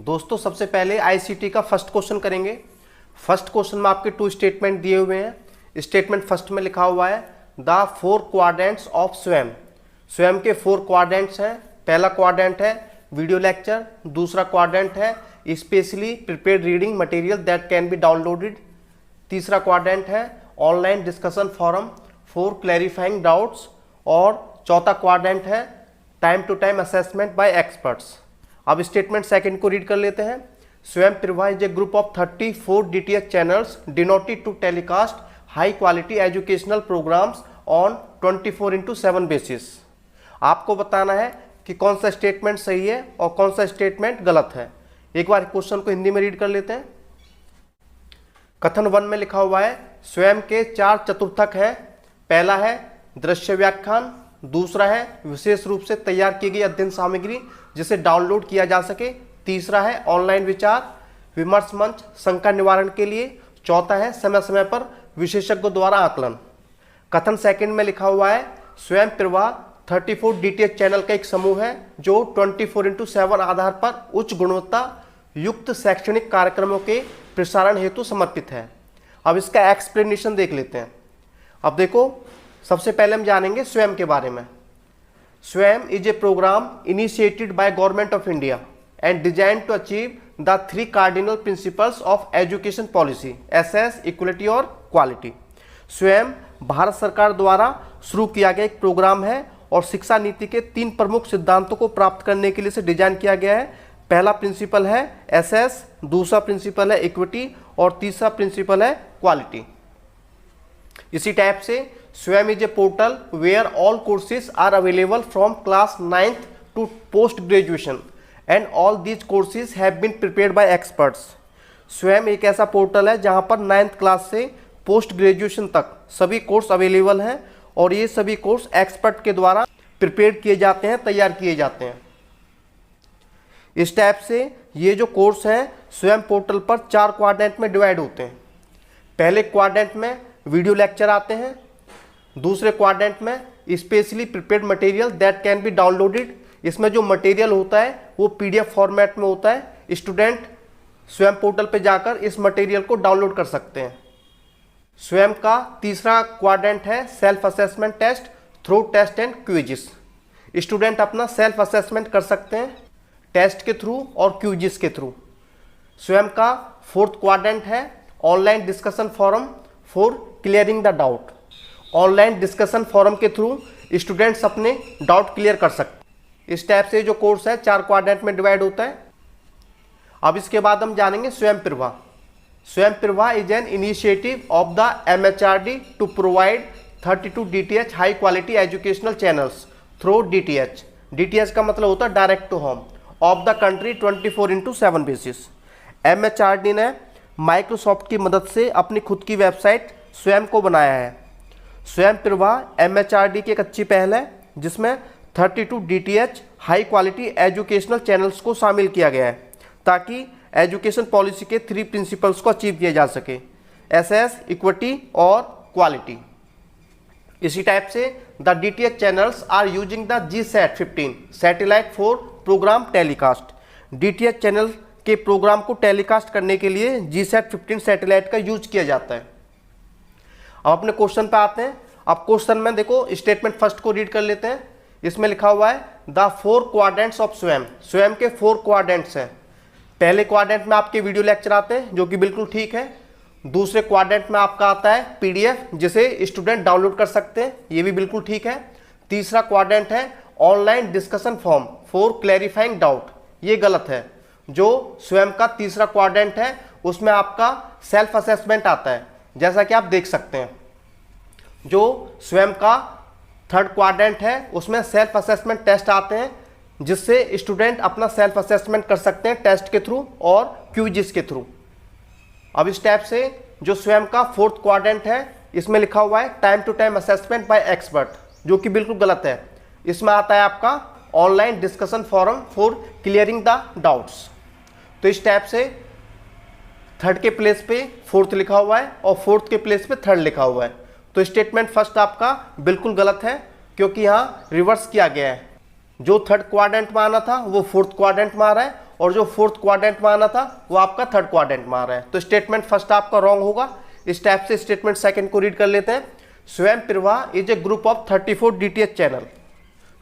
दोस्तों सबसे पहले आईसीटी का फर्स्ट क्वेश्चन करेंगे। फर्स्ट क्वेश्चन में आपके 2 स्टेटमेंट दिए हुए हैं। स्टेटमेंट फर्स्ट में लिखा हुआ है द 4 क्वाड्रेंट्स ऑफ स्वयं। स्वयं के 4 क्वाड्रेंट्स हैं। पहला क्वाड्रेंट है वीडियो लेक्चर, दूसरा क्वाड्रेंट है specially prepared reading material that can be downloaded, तीसरा क्वाड्रेंट है online discussion forum for clarifying doubts और चौथा क्वाड्रेंट है time to time assessment by experts. अब स्टेटमेंट सेकंड को रीड कर लेते हैं। Swayam Prabha is a group of 34 DTH channels denoted to telecast high quality educational programmes on 24/7 basis. आपको बताना है कि कौन सा स्टेटमेंट सही है और कौन सा स्टेटमेंट गलत है। एक बार क्वेश्चन को हिंदी में रीड कर लेते हैं। कथन 1 में लिखा हुआ है स्वयं के 4 चतुर्थक हैं। पहला है दृश्य व्याख्यान, दूसरा है विशेष रूप से तैयार की गई अध्ययन सामग्री जिसे डाउनलोड किया जा सके, तीसरा है ऑनलाइन विचार विमर्श मंच शंका निवारण के लिए, चौथा है समय समय पर विशेषज्ञों द्वारा आकलन। कथन सेकंड में लिखा हुआ है स्वयं प्रभा 34 DTH चैनल का एक समूह है जो 24/7 आधार पर उच्च गुणवत्ता युक्त शैक्षणिक कार्यक्रमों के प्रसारण हेतु समर्पित है। अब इसका एक्सप्लेनेशन देख लेते हैं। अब देखो, सबसे पहले हम जानेंगे स्वयं के बारे में। Swayam is a programme initiated by government of India and design to achieve the 3 cardinal principles of education policy SS equality और क्वालिटी। स्वयं भारत सरकार द्वारा शुरू किया गया एक प्रोग्राम है और शिक्षा नीति के 3 प्रमुख सिद्धांतों को प्राप्त करने के लिए इसे डिजाइन किया गया है। पहला प्रिंसिपल है SS, दूसरा प्रिंसिपल है इक्विटी और तीसरा प्रिंसिपल है क्वालिटी। इसी टाइप से Swayam is a portal where all courses are available from class 9th to post graduation and all these courses have been prepared by experts. Swayam एक ऐसा पोर्टल है जहां पर 9th क्लास से पोस्ट ग्रेजुएशन तक सभी कोर्स अवेलेबल हैं और ये सभी कोर्स एक्सपर्ट के द्वारा प्रिपेयर किए जाते हैं, तैयार किए जाते हैं। इस टाइप से ये जो कोर्स हैं स्वयं पोर्टल पर 4 क्वाड्रेंट में डिवाइड होते हैं। पहले क्वाड्रेंट में वीडियो लेक्चर आते हैं, दूसरे क्वाड्रेंट में specially prepared material that can be downloaded. इसमें जो मटेरियल होता है वो PDF फॉर्मेट में होता है। स्टूडेंट स्वयं पोर्टल पे जाकर इस मटेरियल को डाउनलोड कर सकते हैं। स्वयं का तीसरा क्वाड्रेंट है self assessment test through test and quizzes. Student अपना सेल्फ असेसमेंट कर सकते हैं टेस्ट के थ्रू और क्विजिस के थ्रू। स्वयं का 4th क्वाड्रेंट है online discussion forum for clearing the doubt. Online discussion forum के थ्रू स्टूडेंट्स अपने डाउट क्लियर कर सकते हैं। इस टाइप से जो कोर्स है 4 क्वाड्रेंट में डिवाइड होता है। अब इसके बाद हम जानेंगे Swayam Prabha. Swayam Prabha is an initiative of the MHRD to provide 32 DTH high quality educational channels through DTH। DTH का मतलब होता है direct to home of the country 24/7 basis. MHRD ने माइक्रोसॉफ्ट की मदद से अपनी खुद की वेबसाइट स्वयं को बनाया है। स्वयं प्रभा MHRD की एक अच्छी पहल है जिसमें 32 DTH high quality educational channels को शामिल किया गया है ताकि एजुकेशन पॉलिसी के 3 प्रिंसिपल्स को अचीव किया जा सके, SS इक्विटी और क्वालिटी। इसी टाइप से the DTH channels are using the GSAT-15 satellite for programme telecast. DTH channel के प्रोग्राम को टेलीकास्ट करने के लिए GSAT-15 सैटेलाइट का यूज किया जाता है। अब अपने क्वेश्चन पे आते हैं। अब क्वेश्चन में देखो स्टेटमेंट फर्स्ट को रीड कर लेते हैं। इसमें लिखा हुआ है द 4 क्वाड्रेंट्स ऑफ स्वयं। स्वयं के 4 क्वाड्रेंट्स हैं। पहले क्वाड्रेंट में आपके वीडियो लेक्चर आते हैं जो कि बिल्कुल ठीक है। दूसरे क्वाड्रेंट में आपका आता है PDF जिसे स्टूडेंट डाउनलोड कर सकते हैं, ये भी बिल्कुल ठीक है। तीसरा क्वाड्रेंट है online discussion form for clarifying doubt, ये गलत है। जो स्वयं का तीसरा क्वाड्रेंट है उसमें आपका सेल्फ असेसमेंट आता है जैसा कि आप देख सकते हैं। जो स्वयं का 3rd क्वाड्रेंट है उसमें सेल्फ असेसमेंट टेस्ट आते हैं जिससे स्टूडेंट अपना सेल्फ असेसमेंट कर सकते हैं टेस्ट के थ्रू और क्विजिस के थ्रू। अब इस टाइप से जो स्वयं का 4th क्वाड्रेंट है इसमें लिखा हुआ है time to time assessment by expert, जो कि बिल्कुल गलत है। इसमें आता है आपका online discussion forum for clearing the doubts. तो इस टाइप से 3rd के प्लेस पे 4th लिखा हुआ है और 4th के प्लेस पे 3rd लिखा हुआ है। तो स्टेटमेंट फर्स्ट आपका बिल्कुल गलत है क्योंकि यहाँ रिवर्स किया गया है। जो 3rd क्वाड्रेंट में आना था वो 4th क्वाड्रेंट में आ रहा है और जो फोर्थ क्वाड्रेंट में आना था वो आपका थर्ड क्वाड्रेंट में आ रहा है। तो स्टेटमेंट फर्स्ट आपका रॉन्ग होगा। इस टाइप से स्टेटमेंट सेकंड को रीड कर लेते हैं। स्वयं प्रवाह is a group of 34 DTH channel,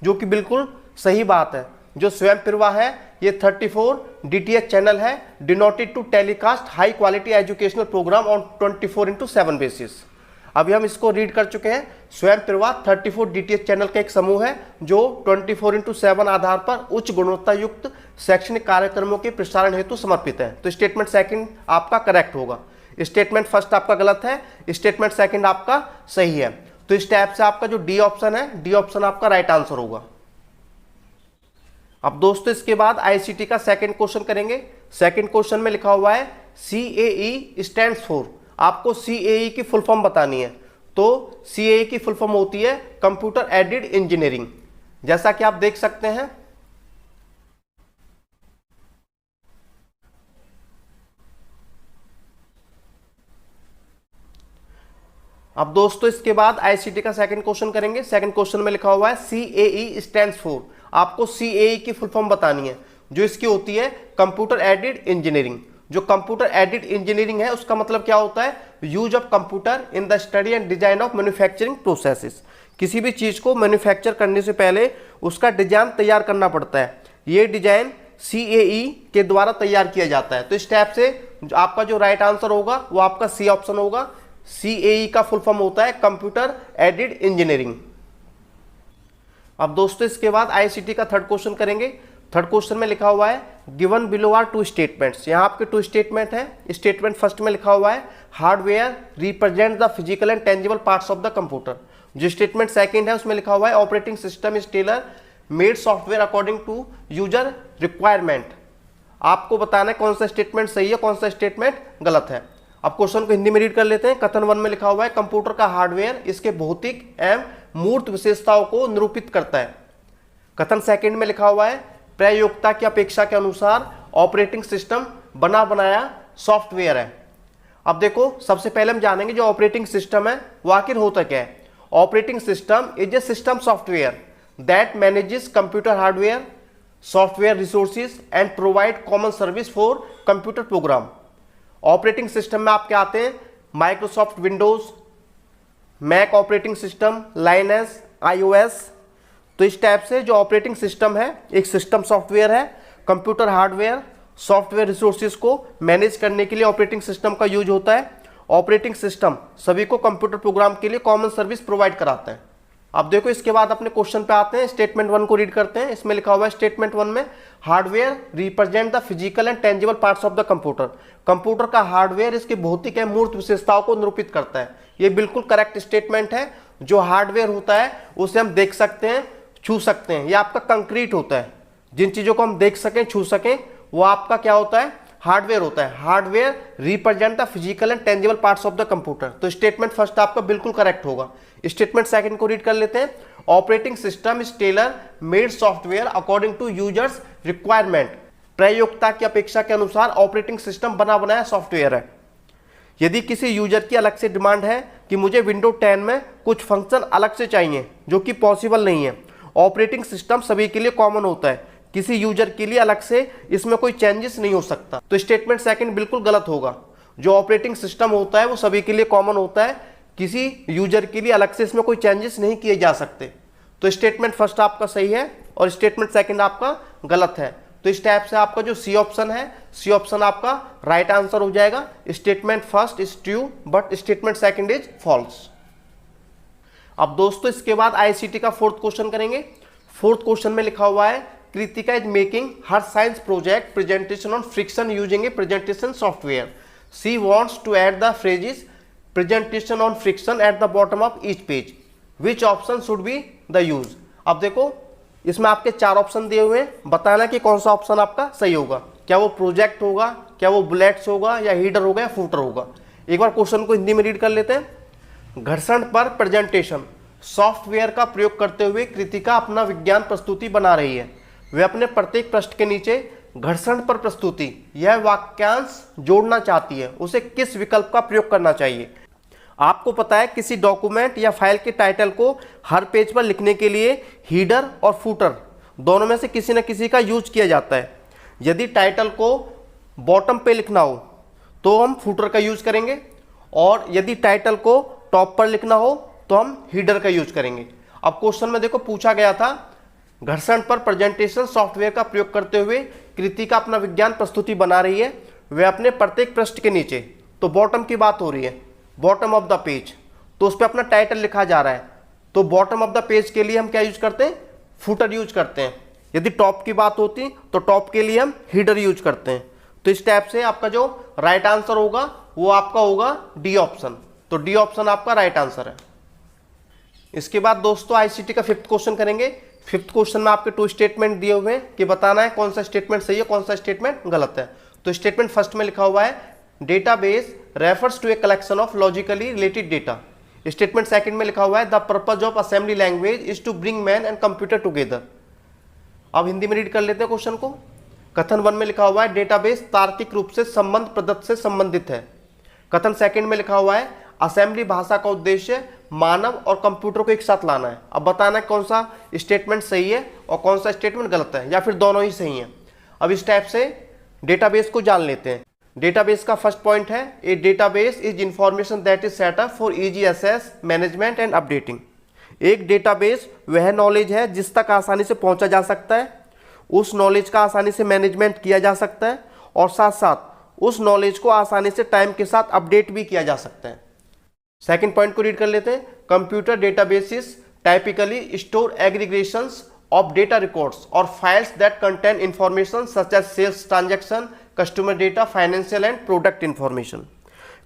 जो कि बिल्कुल सही बात है। जो स्वयं प्रवाह है ये 34 डीटीएच चैनल है, denoted to telecast high quality educational programme on 24/7 basis. अभी हम इसको रीड कर चुके हैं। स्वयं प्रवाह 34 डीटीएच चैनल का एक समूह है जो 24/7 आधार पर उच्च गुणवत्ता युक्त शैक्षणिक कार्यक्रमों के प्रसारण हेतु समर्पित है। तो स्टेटमेंट सेकंड आपका करेक्ट होगा। स्टेटमेंट फर्स्ट आपका गलत है, स्टेटमेंट सेकंड आपका सही है। तो इस टाइप से आपका जो डी ऑप्शन है, डी ऑप्शन आपका राइट आंसर होगा। अब दोस्तों इसके बाद आईसीटी का सेकंड क्वेश्चन करेंगे। सेकंड क्वेश्चन में लिखा हुआ है CAE स्टैंड्स फॉर। आपको CAE की फुल फॉर्म बतानी है। तो CAE की फुल फॉर्म होती है कंप्यूटर एडेड इंजीनियरिंग। जैसा कि आप देख सकते हैं, अब दोस्तों इसके बाद आईसीटी का सेकंड क्वेश्चन करेंगे। सेकंड क्वेश्चन में लिखा हुआ है CAE स्टैंड्स फॉर। आपको CAE की फुल फॉर्म बतानी है, जो इसकी होती है कंप्यूटर एडेड इंजीनियरिंग। जो कंप्यूटर एडेड इंजीनियरिंग है उसका मतलब क्या होता है? Use of computer in the study and design of manufacturing processes. किसी भी चीज को मैन्युफैक्चर करने से पहले उसका डिजाइन तैयार करना पड़ता है। ये डिजाइन CAE के द्वारा तैयार किया जाता है। तो इस टाइप से आपका जो राइट आंसर होगा वो आपका सी ऑप्शन होगा। CAE का फुल फॉर्म होता है कंप्यूटर एडेड इंजीनियरिंग। अब दोस्तों इसके बाद आईसीटी का थर्ड क्वेश्चन करेंगे। थर्ड क्वेश्चन में लिखा हुआ है given below are two statements. यहाँ आपके टू स्टेटमेंट है। स्टेटमेंट फर्स्ट में लिखा हुआ है hardware represent the physical and tangible parts of the computer. जो स्टेटमेंट सेकंड है उसमें लिखा हुआ है operating system is tailor made software according to user requirement. आपको बताना है कौन सा स्टेटमेंट सही है, कौन सा स्टेटमेंट गलत है। अब क्वेश्चन को हिंदी में रीड कर लेते हैं। कथन 1 में लिखा हुआ है कंप्यूटर का हार्डवेयर इसके भौतिक एवं मूर्त विशेषताओं को निरूपित करता है। कथन सेकंड में लिखा हुआ है प्रयोक्ता की अपेक्षा के अनुसार ऑपरेटिंग सिस्टम बना बनाया सॉफ्टवेयर है। अब देखो सबसे पहले हम जानेंगे जो ऑपरेटिंग सिस्टम है वो आखिर होता क्या है। Operating system is a system software that manages computer hardware software resources and provide common service for computer programme. Operating system में आपके आते हैं Microsoft Windows, Mac operating system, Linux, iOS। तो इस टाइप से जो ऑपरेटिंग सिस्टम है एक सिस्टम सॉफ्टवेयर है। कंप्यूटर हार्डवेयर सॉफ्टवेयर रिसोर्सेज को मैनेज करने के लिए ऑपरेटिंग सिस्टम का यूज होता है। ऑपरेटिंग सिस्टम सभी को कंप्यूटर प्रोग्राम के लिए कॉमन सर्विस प्रोवाइड कराता है। अब देखो इसके बाद अपने क्वेश्चन पे आते हैं। स्टेटमेंट 1 को रीड करते हैं। इसमें लिखा हुआ है स्टेटमेंट 1 में hardware represent the physical and tangible parts of the computer. Computer का हार्डवेयर इसके भौतिक एवं मूर्त विशेषताओं को निरूपित करता है। ये बिल्कुल करेक्ट स्टेटमेंट है। जो हार्डवेयर होता है उसे हम देख सकते हैं, छू सकते हैं। ये आपका कंक्रीट होता है। जिन चीजों को हम देख सकें, छू सकें, वो आपका क्या होता है? हार्डवेयर होता है। Hardware represent the physical and tangible parts of the computer. तो स्टेटमेंट फर्स्ट आपका बिल्कुल करेक्ट होगा। स्टेटमेंट सेकंड को रीड कर लेते हैं। Operating system is tailor made software according to users requirement. प्रयोक्ता की अपेक्षा के अनुसार ऑपरेटिंग सिस्टम बना बनाया सॉफ्टवेयर है। यदि किसी यूजर की अलग से डिमांड है कि मुझे विंडो 10 में कुछ फंक्शन अलग से चाहिए, जो कि पॉसिबल नहीं है, ऑपरेटिंग सिस्टम सभी के लिए कॉमन होता है। किसी यूजर के लिए अलग से इसमें कोई चेंजेस नहीं हो सकता। तो स्टेटमेंट सेकंड बिल्कुल गलत होगा। जो ऑपरेटिंग सिस्टम होता है वो सभी के लिए कॉमन होता है। किसी यूजर के लिए अलग से इसमें कोई चेंजेस नहीं किए जा सकते। तो स्टेटमेंट फर्स्ट आपका सही है और स्टेटमेंट सेकंड आपका गलत है। तो इस टाइप से आपका जो सी ऑप्शन है, सी ऑप्शन आपका राइट आंसर हो जाएगा। Statement first is true but statement second is false. अब दोस्तों इसके बाद आईसीटी का फोर्थ क्वेश्चन करेंगे। फोर्थ क्वेश्चन में लिखा हुआ है Kritika is making her science project presentation on friction using a presentation software. She wants to add the phrases presentation on friction at the bottom of each page. Which option should be the use. अब देखो इसमें आपके 4 option दिए हुए हैं। बताना कि कौन सा ऑप्शन आपका सही होगा। क्या वो प्रोजेक्ट होगा, क्या वो बुलेट्स होगा, या हीडर होगा, या फूटर होगा। एक बार क्वेश्चन को हिंदी में रीड कर लेते हैं। घर्षण पर प्रेजेंटेशन सॉफ्टवेयर का प्रयोग करते हुए कृतिका अपना विज्ञान प्रस्तुति बना रही है। वे अपने प्रत्येक पृष्ठ के नीचे घर्षण पर प्रस्तुति यह वाक्यांश जोड़ना चाहती है। उसे किस विकल्प का प्रयोग करना चाहिए। आपको पता है किसी डॉक्यूमेंट या फाइल के टाइटल को हर पेज पर लिखने के लिए हीडर और फूटर दोनों में से किसी न किसी का यूज किया जाता है। यदि टाइटल को बॉटम पे लिखना हो तो हम फुटर का यूज करेंगे, और यदि टाइटल को टॉप पर लिखना हो तो हम हीडर का यूज करेंगे। अब क्वेश्चन में देखो पूछा गया था, घर्षण पर प्रेजेंटेशन सॉफ्टवेयर का प्रयोग करते हुए कृतिका अपना विज्ञान प्रस्तुति बना रही है, वह अपने प्रत्येक पृष्ठ के नीचे, तो बॉटम की बात हो रही है, बॉटम ऑफ द पेज, तो उस पर अपना टाइटल लिखा जा रहा है, तो बॉटम ऑफ द पेज के लिए हम क्या यूज करते हैं, फुटर यूज करते हैं। यदि टॉप की बात होती तो टॉप के लिए हम हीडर यूज करते हैं। तो इस टाइप से आपका जो राइट आंसर होगा वो आपका होगा डी ऑप्शन, तो डी ऑप्शन आपका राइट आंसर है। इसके बाद दोस्तों आईसीटी का 5th क्वेश्चन करेंगे। 5th क्वेश्चन में आपके 2 स्टेटमेंट दिए हुए हैं कि बताना है कौन सा स्टेटमेंट सही है, कौन सा स्टेटमेंट गलत है। तो स्टेटमेंट फर्स्ट में लिखा हुआ है database refers to a collection of logically related data. Statement second में लिखा हुआ है the purpose of assembly language is to bring man and computer together. अब हिंदी में रीड कर लेते हैं क्वेश्चन को। कथन 1 में लिखा हुआ है डेटाबेस तार्किक रूप से संबंध प्रदत्त से संबंधित है। कथन सेकंड में लिखा हुआ है असेंबली भाषा का उद्देश्य मानव और कंप्यूटर को एक साथ लाना है। अब बताना है कौन सा स्टेटमेंट सही है और कौन सा स्टेटमेंट गलत है, या फिर दोनों ही सही हैं। अब इस टाइप से डेटाबेस को जान लेते हैं। डेटाबेस का फर्स्ट पॉइंट है a database is information that is set up for easy access management and updating. एक डेटाबेस वह नॉलेज है जिस तक आसानी से पहुंचा जा सकता है, उस नॉलेज का आसानी से मैनेजमेंट किया जा सकता है, और साथ साथ उस नॉलेज को आसानी से टाइम के साथ अपडेट भी किया जा सकता है। सेकंड पॉइंट को रीड कर लेते हैं। Computer databases typically store aggregations of data records और files that contain information such as sales transaction, customer data, financial and product information.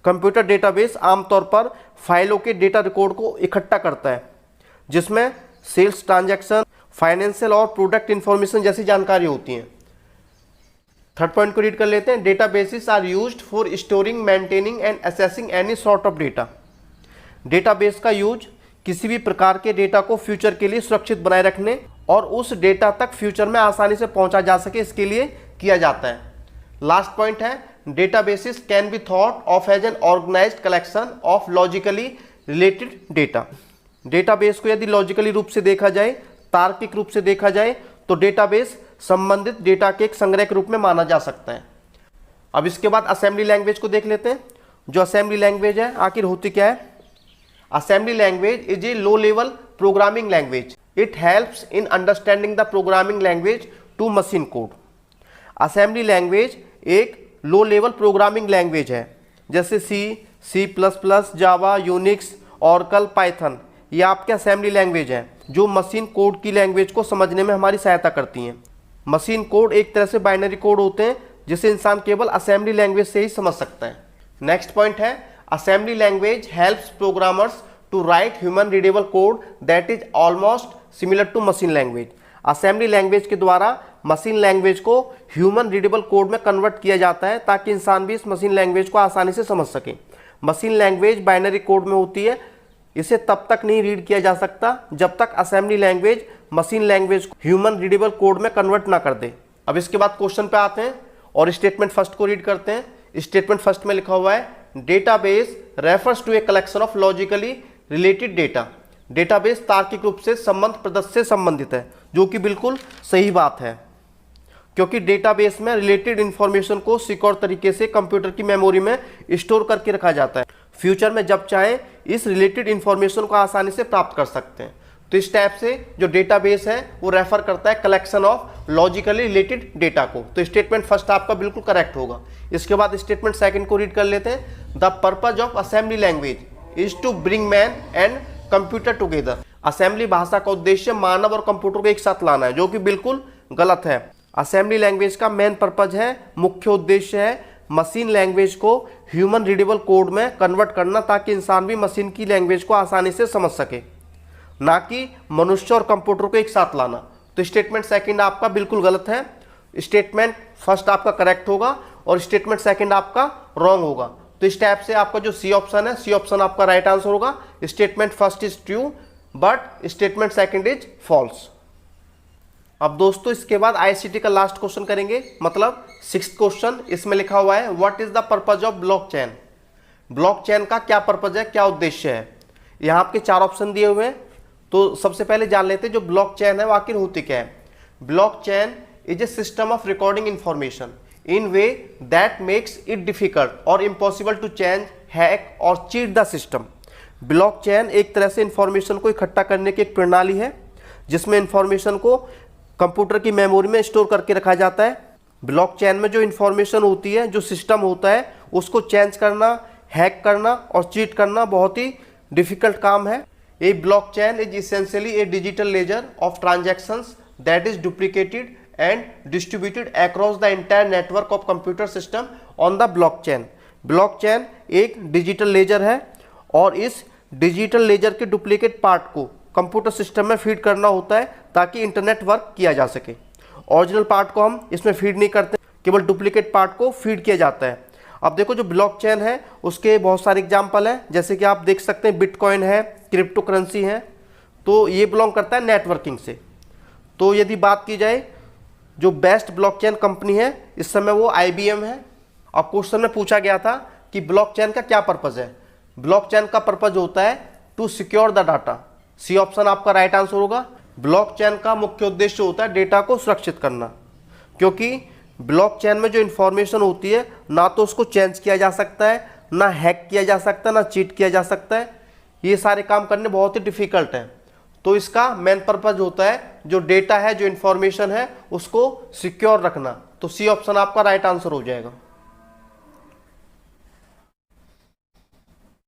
Computer database आमतौर पर फाइलों के डेटा रिकॉर्ड को इकट्ठा करता है जिसमें सेल्स ट्रांजैक्शन, फाइनेंशियल और प्रोडक्ट इंफॉर्मेशन जैसी जानकारी होती है। थर्ड पॉइंट को रीड कर लेते हैं। Databases are used for storing, maintaining and assessing any sort of data. Database का यूज किसी भी प्रकार के डेटा को फ्यूचर के लिए सुरक्षित बनाए रखने और उस डेटा तक फ्यूचर में आसानी से पहुंचा जा सके इसके लिए किया जाता है। लास्ट पॉइंट है databases can be thought of as an organised collection of logically related data. Database को यदि लॉजिकली रूप से देखा जाए, तार्किक रूप से देखा जाए, तो डेटाबेस संबंधित डेटा के एक संग्रह के रूप में माना जा सकता है। अब इसके बाद असेंबली लैंग्वेज को देख लेते हैं। जो असेंबली लैंग्वेज है आखिर होती क्या है? Assembly language is a low level programming language. It helps in understanding the programming language to machine code. Assembly language एक लो लेवल प्रोग्रामिंग लैंग्वेज है, जैसे C++, Java, Unix, Oracle, Python, ये आपके असेंबली लैंग्वेज हैं जो machine code की language को समझने में हमारी सहायता करती हैं। मशीन कोड एक तरह से बाइनरी कोड होते हैं जिसे इंसान केवल असेंबली लैंग्वेज से ही समझ सकता है। नेक्स्ट पॉइंट है assembly language helps programmers to write human readable code that is almost similar to machine language. Assembly language के द्वारा मशीन लैंग्वेज को ह्यूमन रीडेबल कोड में कन्वर्ट किया जाता है ताकि इंसान भी इस मशीन लैंग्वेज को आसानी से समझ सके। मशीन लैंग्वेज बाइनरी कोड में होती है, इसे तब तक नहीं रीड किया जा सकता जब तक असेंबली लैंग्वेज मशीन लैंग्वेज को ह्यूमन रीडेबल कोड में कन्वर्ट ना कर दे। अब इसके बाद क्वेश्चन पे आते हैं और स्टेटमेंट फर्स्ट को रीड करते हैं। स्टेटमेंट फर्स्ट में लिखा हुआ है database refers to a collection of logically related data. Database तार्किक रूप से संबंध प्रदत्त से संबंधित है, जो कि बिल्कुल सही बात है, क्योंकि डेटाबेस में रिलेटेड इंफॉर्मेशन को सिक्योर तरीके से कंप्यूटर की मेमोरी में स्टोर करके रखा जाता है। फ्यूचर में जब चाहे इस रिलेटेड इंफॉर्मेशन को आसानी से प्राप्त कर सकते हैं। तो इस टाइप से जो डेटाबेस है वो रेफर करता है collection of logically related data को। तो स्टेटमेंट फर्स्ट आपका बिल्कुल करेक्ट होगा। इसके बाद स्टेटमेंट सेकंड को रीड कर लेते हैं। The purpose of assembly language is to bring man and computer together. Assembly भाषा का उद्देश्य मानव और कंप्यूटर को एक साथ लाना है, जो कि बिल्कुल गलत है। असेंबली लैंग्वेज का मेन पर्पज है, मुख्य उद्देश्य है मशीन लैंग्वेज को ह्यूमन रीडेबल कोड में कन्वर्ट करना ताकि इंसान भी मशीन की लैंग्वेज को आसानी से समझ सके, ना कि मनुष्य और कंप्यूटर को एक साथ लाना। तो स्टेटमेंट सेकंड आपका बिल्कुल गलत है। स्टेटमेंट फर्स्ट आपका करेक्ट होगा और स्टेटमेंट सेकंड आपका रॉन्ग होगा। तो इस टाइप से आपका जो सी ऑप्शन है, सी ऑप्शन आपका राइट आंसर होगा। Statement first is true but statement second is false. अब दोस्तों इसके बाद आईसीटी का लास्ट क्वेश्चन करेंगे, मतलब 6th क्वेश्चन। इसमें लिखा हुआ है what is the purpose of blockchain. Blockchain का क्या पर्पज है, क्या उद्देश्य है। यहाँ आपके 4 ऑप्शन दिए हुए हैं। तो सबसे पहले जान लेते हैं जो ब्लॉकचेन है वो आखिर होती क्या है। Blockchain is a system of recording information in way that makes it difficult और इम्पॉसिबल टू चेंज, हैक और चीट द सिस्टम। ब्लॉकचेन एक तरह से इंफॉर्मेशन को इकट्ठा करने की एक प्रणाली है जिसमें इंफॉर्मेशन को कंप्यूटर की मेमोरी में स्टोर करके रखा जाता है। ब्लॉकचेन में जो इंफॉर्मेशन होती है, जो सिस्टम होता है, उसको चेंज करना, हैक करना और चीट करना बहुत ही डिफिकल्ट काम है। A blockchain is essentially a digital ledger of transactions that is duplicated and distributed across the entire network of computer system on the blockchain. Blockchain एक डिजिटल लेजर है और इस डिजिटल लेजर के duplicate part को computer system में feed करना होता है ताकि इंटरनेट वर्क किया जा सके। ओरिजिनल पार्ट को हम इसमें फीड नहीं करते, केवल डुप्लीकेट पार्ट को फीड किया जाता है। अब देखो जो ब्लॉकचेन है उसके बहुत सारे एग्जाम्पल हैं, जैसे कि आप देख सकते हैं बिटकॉइन है, क्रिप्टो करेंसी है, तो ये बिलोंग करता है नेटवर्किंग से। तो यदि बात की जाए जो बेस्ट ब्लॉकचेन कंपनी है इस समय वो IBM है। अब क्वेश्चन में पूछा गया था कि ब्लॉकचेन का क्या पर्पज़ है। ब्लॉकचेन का पर्पज़ होता है to secure the data. C option आपका राइट आंसर होगा। ब्लॉकचेन का मुख्य उद्देश्य होता है डेटा को सुरक्षित करना, क्योंकि ब्लॉकचेन में जो इन्फॉर्मेशन होती है ना तो उसको चेंज किया जा सकता है, ना हैक किया जा सकता है, ना चीट किया जा सकता है। ये सारे काम करने बहुत ही डिफिकल्ट हैं। तो इसका मेन पर्पज होता है जो डेटा है, जो इन्फॉर्मेशन है, उसको सिक्योर रखना। तो सी ऑप्शन आपका राइट आंसर हो जाएगा।